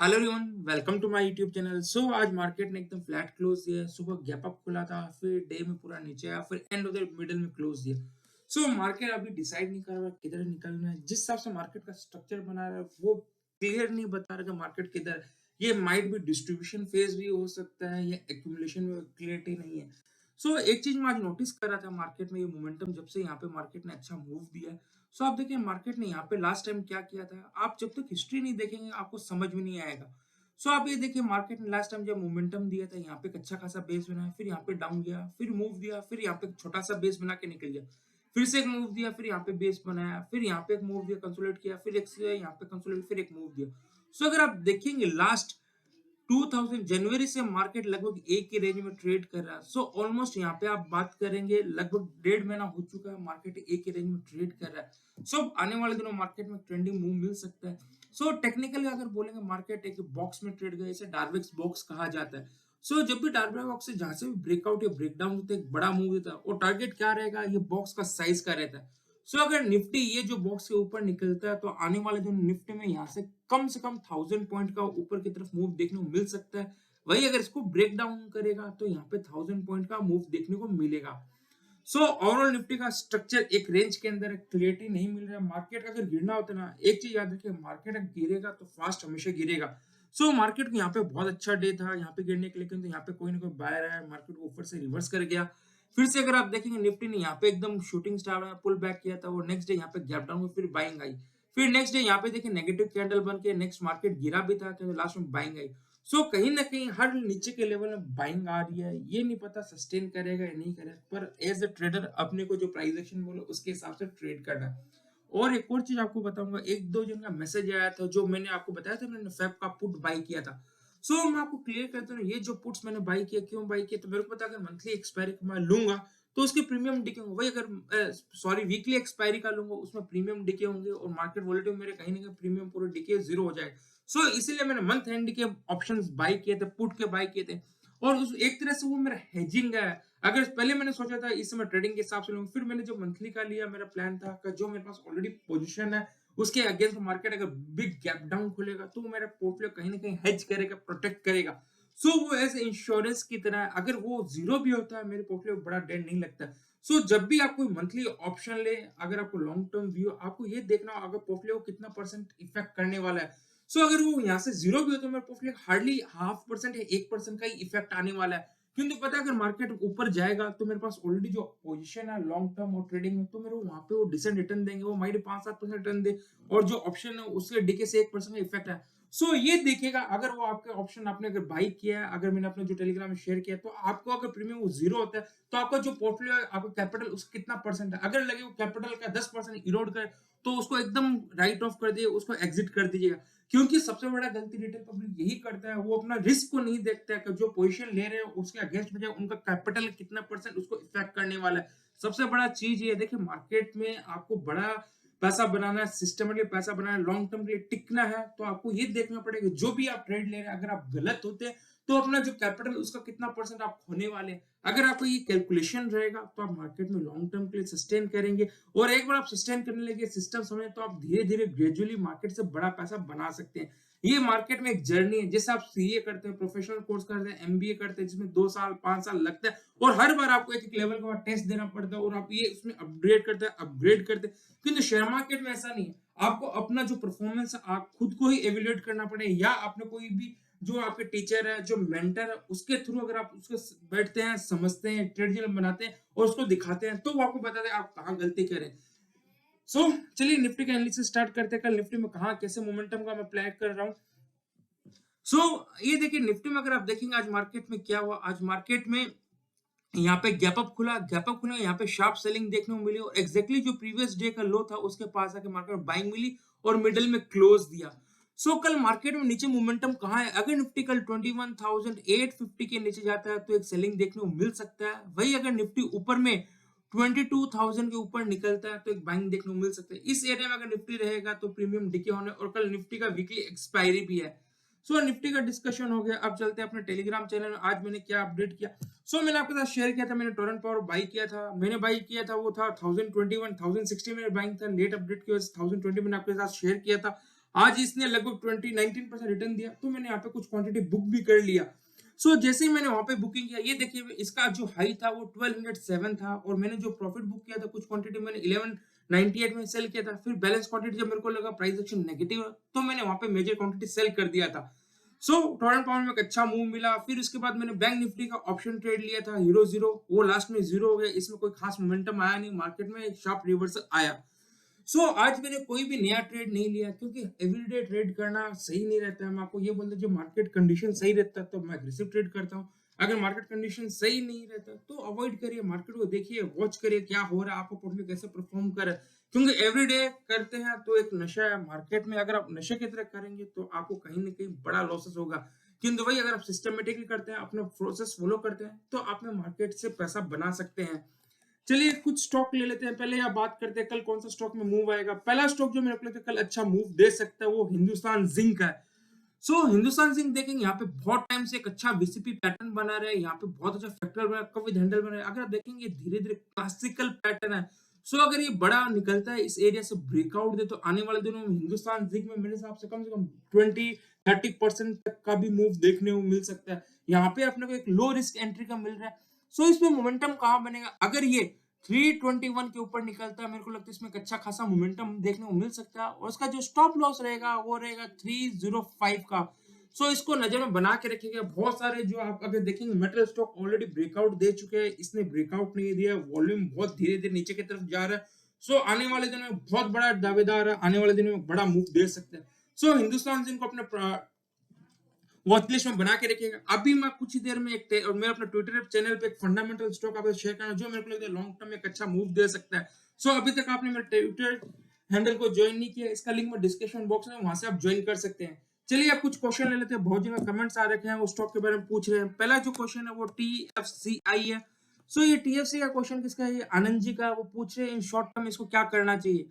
Hello everyone, welcome to my YouTube channel. आज market ने एकदम फ्लैट क्लोज दिया है। सुबह गैप अप खुला था, फिर डे में पूरा नीचे आया, फिर एंड ऑफ द मिडल में क्लोज दिया। मार्केट अभी डिसाइड नहीं कर रहा किधर निकलना है। जिस हिसाब से मार्केट का स्ट्रक्चर बना रहा है वो क्लियर नहीं बता रहा कि मार्केट किधर है। ये माइट भी डिस्ट्रीब्यूशन फेज भी हो सकता है या एक्यूमुलेशन में, क्लियरिटी नहीं है। एक चीज मैं आज नोटिस कर रहा था मार्केट में, ये मोमेंटम जब से यहाँ पे मार्केट ने अच्छा मूव दिया है। आप देखिए मार्केट ने यहाँ पे लास्ट टाइम क्या किया था। आप जब तक हिस्ट्री नहीं देखेंगे आपको समझ में नहीं आएगा। आप ये देखिए मार्केट ने लास्ट टाइम जब मोमेंटम दिया था, यहाँ पे एक अच्छा खासा बेस बनाया, फिर यहाँ पे डाउन गया, फिर मूव दिया, फिर यहाँ पे एक छोटा सा बेस बना के निकल गया, फिर से एक मूव दिया, फिर यहाँ पे बेस बनाया, फिर यहाँ पे एक मूव दिया, कंसोलिडेट किया, फिर एक से यहाँ पे कंसोलिडेट, फिर एक मूव दिया। अगर आप देखेंगे लास्ट 2000 जनवरी से मार्केट लगभग एक ही रेंज में ट्रेड कर रहा है। ऑलमोस्ट यहाँ पे आप बात करेंगे लगभग 1.5 महीना हो चुका है मार्केट एक ही रेंज में ट्रेड कर रहा है। आने वाले दिनों मार्केट में ट्रेंडिंग मूव मिल सकता है। टेक्निकली अगर बोलेंगे मार्केट एक बॉक्स में ट्रेड गया, इसे डार्विक्स बॉक्स कहा जाता है। जब भी डार्विक्स बॉक्स से जहां से भी ब्रेकआउट या ब्रेकडाउन होता है, एक बड़ा मूव देता है, और टारगेट क्या रहेगा, ये बॉक्स का साइज का रहता है। अगर निफ्टी ये जो बॉक्स के ऊपर निकलता है तो आने वाले दिन निफ्टी में यहाँ से कम 1000 पॉइंट का ऊपर की तरफ मूव देखने को मिल सकता है। वही अगर इसको ब्रेक डाउन करेगा तो यहाँ पे 1000 पॉइंट का मूव देखने को मिलेगा। ओवरऑल निफ्टी का स्ट्रक्चर एक रेंज के अंदर क्लियरिटी नहीं मिल रहा है। मार्केट अगर गिरना होता है ना, एक चीज याद रखिए, मार्केट अगर गिरेगा तो फास्ट हमेशा गिरेगा। मार्केट को यहाँ पे बहुत अच्छा डे था यहाँ पे गिरने के लिए, लेकिन यहाँ पे कोई ना कोई बायर आया, मार्केट को ऊपर से रिवर्स कर गया। फिर से अगर आप देखेंगे निफ्टी ने यहाँ पे एकदम शूटिंग स्टार में पुल बैक किया था, और नेक्स्ट डे यहाँ पे गैप डाउन में फिर बाइंग आई। फिर नेक्स्ट डे यहाँ पे देखिए नेगेटिव कैंडल बन के नेक्स्ट मार्केट गिरा भी था, तो लास्ट में बाइंग आई। कहीं ना कहीं हर नीचे के लेवल में बाइंग आ रही है। ये नहीं पता सस्टेन करेगा या नहीं करेगा, पर एज अ ट्रेडर अपने को जो प्राइस एक्शन बोले उसके हिसाब से ट्रेड करना है। और एक और चीज आपको बताऊंगा, एक दो जन का मैसेज आया था जो मैंने आपको बताया था, मैंने फेब का पुट बाई किया था। मैं आपको क्लियर करता हूँ, ये जो पुट्स मैंने बाई किया, क्यों बाई किया, तो मेरे को पता अगर मंथली एक्सपायरी मैं लूंगा तो उसके प्रीमियम डिके होंगे। वही अगर सॉरी वीकली एक्सपायरी का लूंगा उसमें प्रीमियम डिके होंगे, और मार्केट वॉलेटिलिटी मेरे कहीं ना कहीं प्रीमियम पूरे डिके जीरो हो जाएगा। इसीलिए मैंने मंथ एंड के ऑप्शंस बाय किए थे, पुट के बाय किए थे। और उस एक तरह से वो मेरा हेजिंग है। अगर पहले मैंने सोचा था इस समय ट्रेडिंग के हिसाब से लूंगा, फिर मैंने जो मंथली का लिया, मेरा प्लान था कि जो मेरे पास ऑलरेडी पोजीशन है उसके अगेंस्ट मार्केट अगर बिग गैप डाउन खुलेगा तो मेरा पोर्टफोलियो कहीं ना कहीं हेज करेगा, प्रोटेक्ट करेगा। वो ऐसे इंश्योरेंस की तरह है, अगर वो जीरो भी होता है मेरे पोर्टफोलियो बड़ा डेट नहीं लगता। जब भी आप कोई मंथली ऑप्शन ले, अगर आपको लॉन्ग टर्म व्यू, आपको ये देखना होगा पोर्टफोलियो कितना परसेंट इफेक्ट करने वाला है। अगर वो यहाँ से जीरो भी हो तो मेरे पोर्टफोलियो हार्डली 0.5% या 1% का ही इफेक्ट आने वाला है। क्योंकि पता है अगर मार्केट ऊपर जाएगा तो मेरे पास ऑलरेडी जो पोजीशन है लॉन्ग टर्म और ट्रेडिंग में, तो मेरे वहां पे वो डिसेंट रिटर्न देंगे, वो माइट 5-7% रिटर्न दे, और जो ऑप्शन है उसके डीके से 1% का इफेक्ट है। ये देखिएगा, अगर वो आपके ऑप्शन आपने अगर बाई किया है, अगर मैंने अपने जो टेलीग्राम में शेयर किया, तो आपको अगर प्रीमियम वो जीरो होता है तो आपका जो पोर्टफोलियो है, आपका कैपिटल उसका कितना परसेंट है, अगर लगे वो कैपिटल का 10% इरोड करे तो उसको एकदम राइट ऑफ कर दिए, उसको एग्जिट कर दीजिएगा। क्योंकि सबसे बड़ा गलती रिटेल पब्लिक यही करता है, वो अपना रिस्क को नहीं देखता है कि जो पोजीशन ले रहे हैं उसके अगेंस्ट में उनका कैपिटल कितना परसेंट उसको इफेक्ट करने वाला है। सबसे बड़ा चीज ये देखिए, मार्केट में आपको बड़ा पैसा बनाना है, सिस्टमेटिक पैसा बनाना है, लॉन्ग टर्म के लिए टिकना है, तो आपको ये देखना पड़ेगा जो भी आप ट्रेड ले रहे हैं, अगर आप गलत होते हैं तो अपना जो कैपिटल उसका कितना परसेंट आप खोने वाले हैं। अगर आपको ये कैलकुलेशन रहेगा तो आप मार्केट में लॉन्ग टर्म के लिए सस्टेन करेंगे, और एक बार आप सस्टेन करने लगे, सिस्टम समझे, तो आप धीरे धीरे ग्रेजुअली मार्केट से बड़ा पैसा बना सकते हैं। ये मार्केट में एक जर्नी है, जैसे आप सीए करते हैं, प्रोफेशनल कोर्स करते हैं, एमबीए करते हैं, जिसमें 2 साल 5 साल लगता है, और हर बार आपको एक एक लेवल का टेस्ट देना पड़ता है, और आप ये उसमें अपग्रेड करते हैं। किंतु शेयर मार्केट में ऐसा नहीं है। आपको अपना जो परफॉर्मेंस है आप खुद को ही एवेल्युएट करना पड़ेगा, या आपने कोई भी जो आपके टीचर है, जो मेंटर है, उसके थ्रू अगर आप उसके बैठते हैं, समझते हैं, ट्रेड जर्नल बनाते हैं और उसको दिखाते हैं, तो वो आपको बताते हैं आप कहाँ गलती करें। चलिए निफ्टी का एनालिसिस स्टार्ट करते हैं। कल निफ्टी में कहाँ कैसे मोमेंटम का मैं प्लान कर रहा हूँ। ये देखिए निफ्टी में अगर आप देखेंगे आज मार्केट में क्या हुआ, आज मार्केट में यहाँ पे गैप अप खुला, यहाँ पे शार्प सेलिंग देखने को मिली, और एग्जैक्टली जो प्रीवियस डे का लो था उसके पास आके मार्केट में बाइंग मिली और मिडिल में क्लोज दिया। कल मार्केट में नीचे मोमेंटम कहाँ है, अगर निफ्टी कल 21,850 के नीचे जाता है तो एक सेलिंग देखने को मिल सकता है। वही अगर निफ्टी ऊपर में 22,000 के ऊपर निकलता है तो एक बाइंग देखने को मिल सकता है। इस एरिया में अगर निफ्टी रहेगा तो प्रीमियम डिके होने, और कल निफ्टी का वीकली एक्सपायरी भी है। निफ्टी का डिस्कशन हो गया, अब चलते हैं अपने टेलीग्राम चैनल में आज मैंने क्या अपडेट किया। मैंने आपके साथ शेयर किया था, मैंने टोरेंट पावर बाई किया था, मैंने बाई किया था वो था 1021 1060 में बाइंग था, लेट अपडेट की वजह से 1020 मैंने आपके साथ शेयर किया था। आज इसने लगभग 19% रिटर्न दिया, तो मैंने यहाँ पे कुछ क्वांटिटी बुक भी कर लिया। जैसे ही मैंने वहां पे बुकिंग किया, ये देखिए इसका जो हाई था वो 1207 था, और मैंने जो प्रॉफिट बुक किया था कुछ क्वांटिटी मैंने 1198 में सेल किया था। फिर बैलेंस क्वांटिटी जब मेरे को लगा प्राइस एक्शन नेगेटिव है, तो मैंने वहां पे मेजर क्वांटिटी सेल कर दिया था। टोरंट पाउंड में एक अच्छा मूव मिला। फिर उसके बाद मैंने बैंक निफ्टी का ऑप्शन ट्रेड लिया था हीरो जीरो, वो लास्ट में जीरो हो गया, इसमें कोई खास मोमेंटम आया नहीं, मार्केट में एक शार्प रिवर्सल आया। आज मैंने कोई भी नया ट्रेड नहीं लिया, क्योंकि एवरीडे ट्रेड करना सही नहीं रहता है। मैं आपको ये बोलता हूँ, जब मार्केट कंडीशन सही रहता है तो मैं एग्रेसिव ट्रेड करता हूँ। अगर मार्केट कंडीशन सही नहीं रहता तो अवॉइड करिए, मार्केट को देखिए, वॉच करिए क्या हो रहा है, आपको पोर्टफोलियो कैसे परफॉर्म कर रहा है। क्योंकि एवरीडे करते हैं तो एक नशा है मार्केट में, अगर आप नशे की तरह करेंगे तो आपको कहीं ना कहीं बड़ा लॉसेस होगा। किंतु वही अगर आप सिस्टमेटिकली करते हैं, अपना प्रोसेस फॉलो करते हैं, तो आप मार्केट से पैसा बना सकते हैं। चलिए कुछ स्टॉक ले लेते हैं। पहले आप बात करते हैं कल कौन सा स्टॉक में मूव आएगा। पहला स्टॉक जो मेरे को लगता है कल अच्छा मूव दे सकता है वो हिंदुस्तान जिंक है। हिंदुस्तान जिंक देखेंगे, यहाँ पे बहुत टाइम से एक अच्छा वीसीपी पैटर्न बना रहा है, यहाँ पे बहुत अच्छा फैक्टर बना, कब विद हैंडल बना रहा है। अगर आप देखेंगे धीरे धीरे क्लासिकल पैटर्न है। अगर ये बड़ा निकलता है, इस एरिया से ब्रेकआउट दे, तो आने वाले दिनों में हिंदुस्तान जिंक में मेरे हिसाब से कम 20-30% तक का भी मूव देखने को मिल सकता है। यहाँ पे अपने को एक लो रिस्क एंट्री का मिल रहा है। इसमें मोमेंटम कहाँ बनेगा, अगर ये 321 के ऊपर निकलता है, मेरे को लगता है इसमें एक अच्छा खासा मोमेंटम देखने को मिल सकता है, और इसका जो स्टॉप लॉस रहेगा वो रहेगा 305 का। इसको नजर में बना के रखिएगा। बहुत सारे जो आप अगर देखेंगे मेटल स्टॉक ऑलरेडी ब्रेकआउट दे चुके हैं, इसने ब्रेकआउट नहीं दिया, वॉल्यूम बहुत धीरे धीरे नीचे की तरफ जा रहा है। आने वाले दिनों में बहुत बड़ा दावेदार है, आने वाले दिनों में बड़ा मूव दे सकते हैं। हिंदुस्तान जिनको अपने वॉच लिस्ट में बना के रखिएगा। अभी मैं कुछ ही देर में और मैं अपने ट्विटर चैनल पे एक फंडामेंटल स्टॉक आपको शेयर करना, जो मेरे को लगता है लॉन्ग टर्म में एक अच्छा मूव दे सकता है। अभी तक आपने मेरे ट्विटर हैंडल को ज्वाइन नहीं किया, इसका लिंक मैं डिस्क्रिप्शन बॉक्स में, वहां से आप ज्वाइन कर सकते हैं। चलिए आप कुछ क्वेश्चन ले लेते हैं। बहुत जगह कमेंट्स आ रखे हैं वो स्टॉक के बारे में पूछ रहे हैं। पहला जो क्वेश्चन है वो TFCI है। ये TFC का क्वेश्चन किसका है, आनंद जी का। वो पूछ रहे हैं इन शॉर्ट टर्म इसको क्या करना चाहिए।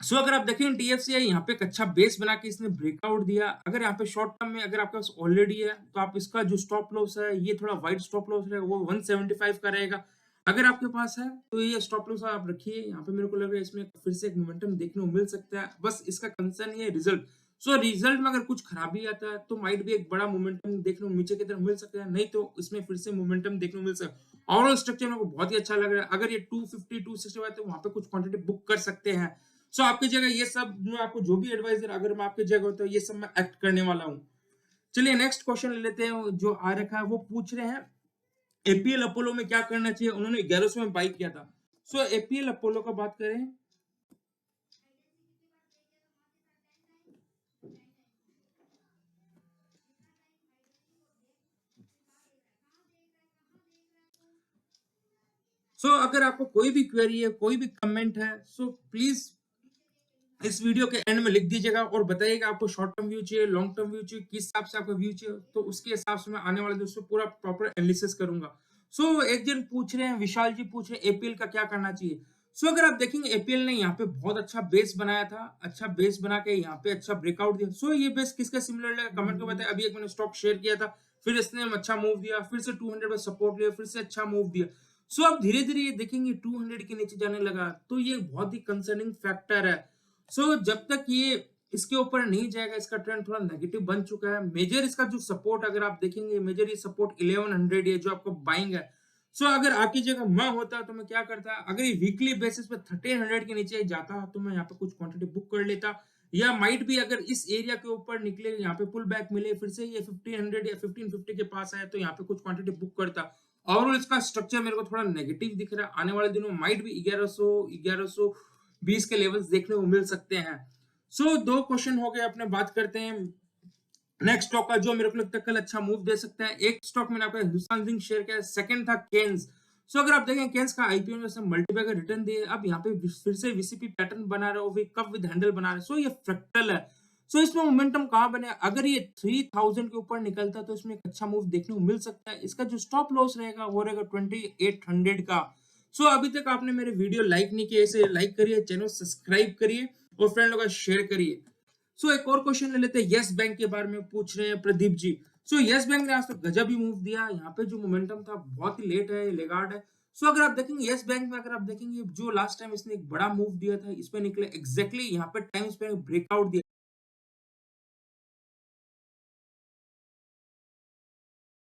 अगर आप देखें TFCI यहाँ पे एक अच्छा बेस बना के इसने ब्रेकआउट दिया। अगर यहाँ पे शॉर्ट टर्म में अगर आपके पास ऑलरेडी है, तो आप इसका जो स्टॉप लॉस है, ये थोड़ा वाइड स्टॉप लॉस रहेगा, वो 175 का रहेगा। अगर आपके पास है तो ये स्टॉप लॉस आप रखिए। यहाँ पे मेरे को लग रहा है इसमें फिर से एक मोमेंटम देखने को मिल सकता है। बस इसका कंसर्न ये रिजल्ट। रिजल्ट में अगर कुछ खराबी आता है तो माइट भी एक बड़ा मोमेंटम देखने को नीचे की तरफ मिल सकता है, नहीं तो इसमें फिर से मोमेंटम देखने को मिल सकता है। ओवरऑल स्ट्रक्चर मेरे को बहुत ही अच्छा लग रहा है। अगर ये 250 265 तो वहां पे कुछ क्वांटिटी बुक कर सकते हैं। आपकी जगह ये सब मैं आपको जो भी एडवाइजर, अगर मैं आपकी जगह होता, ये सब मैं एक्ट करने वाला हूँ। चलिए नेक्स्ट क्वेश्चन ले लेते हैं। जो आ रखा है वो पूछ रहे हैं एपीएल अपोलो में क्या करना चाहिए। उन्होंने 1100 में बाई किया था। एपीएल अपोलो का बात करें, अगर आपको कोई भी क्वेरी है, कोई भी कमेंट है, प्लीज इस वीडियो के एंड में लिख दीजिएगा और बताइएगा आपको शॉर्ट टर्म व्यू चाहिए, लॉन्ग टर्म व्यू चाहिए, किस हिसाब से आपका व्यू चाहिए, तो उसके हिसाब से मैं आने वाले दोस्तों पूरा प्रॉपर एनालिसिस करूंगा। एक जन पूछ रहे हैं, विशाल जी पूछ रहे हैं एपीएल का क्या करना चाहिए। अगर आप देखेंगे एपीएल ने यहाँ पे बहुत अच्छा बेस बनाया था, अच्छा बेस बना के यहाँ पे अच्छा ब्रेकआउट दिया। ये बेस किसका सिमिलर लगा कमेंट में बताया। अभी एक मैंने स्टॉक शेयर किया था, फिर इसने अच्छा मूव दिया, फिर से 200 पे सपोर्ट लिया, फिर से अच्छा मूव दिया। अब धीरे धीरे ये देखेंगे 200 के नीचे जाने लगा, तो ये बहुत ही कंसर्निंग फैक्टर है। जब तक ये इसके ऊपर नहीं जाएगा, इसका ट्रेंड थोड़ा नेगेटिव बन चुका है। मेजर इसका जो सपोर्ट अगर आप देखेंगे, मेजर ये सपोर्ट 1100 है जो आपको बाइंग है। अगर आपकी जगह मैं होता तो मैं क्या करता, अगर ये वीकली बेसिस पे 1300 के नीचे जाता तो मैं यहाँ पे कुछ क्वांटिटी बुक कर लेता, या माइट भी अगर इस एरिया के ऊपर निकले, यहाँ पे पुल बैक मिले, फिर से ये 1500 या 1550 के पास आया, तो यहाँ पे कुछ क्वांटिटी बुक करता। ओवरऑल इसका स्ट्रक्चर मेरे को थोड़ा नेगेटिव दिख रहा है। आने वाले दिनों माइट भी 1120 के लेवल्स देखने को मिल सकते हैं। दो क्वेश्चन हो गए, अपने बात करते हैं नेक्स्ट स्टॉक का जो मेरे को लगता है कल अच्छा मूव दे सकता है। एक स्टॉक मैंने आपको हिंदुस्तान जिंक शेयर किया, सेकंड था केन्स। अगर आप देखें केन्स का आईपीओ में से मल्टीबैगर रिटर्न दिए, अब यहाँ पे फिर से वीसीपी पैटर्न बना रहा है, कप विद हैंडल बना रहा है। ये फ्रैक्टल है। इसमें मोमेंटम कहाँ बने, अगर ये 3000 के ऊपर निकलता तो इसमें एक अच्छा मूव देखने को मिल सकता है। इसका जो स्टॉप लॉस रहेगा वो रहेगा 2800 का। अभी तक आपने मेरे वीडियो लाइक नहीं किया, इसे लाइक करिए, चैनल सब्सक्राइब करिए और फ्रेंड लोगों का शेयर करिए। एक और क्वेश्चन ले लेते हैं, यस बैंक के बारे में पूछ रहे हैं प्रदीप जी। यस बैंक ने आज तक गजब ही मूव दिया। यहाँ पे जो मोमेंटम था बहुत ही लेट है, लेगार्ड है। सो अगर आप देखेंगे येस बैंक में अगर आप देखेंगे जो लास्ट टाइम इसने एक बड़ा मूव दिया था, इस पे निकले एग्ज़ैक्टली यहाँ पे टाइम स्पेंड ब्रेकआउट दिया।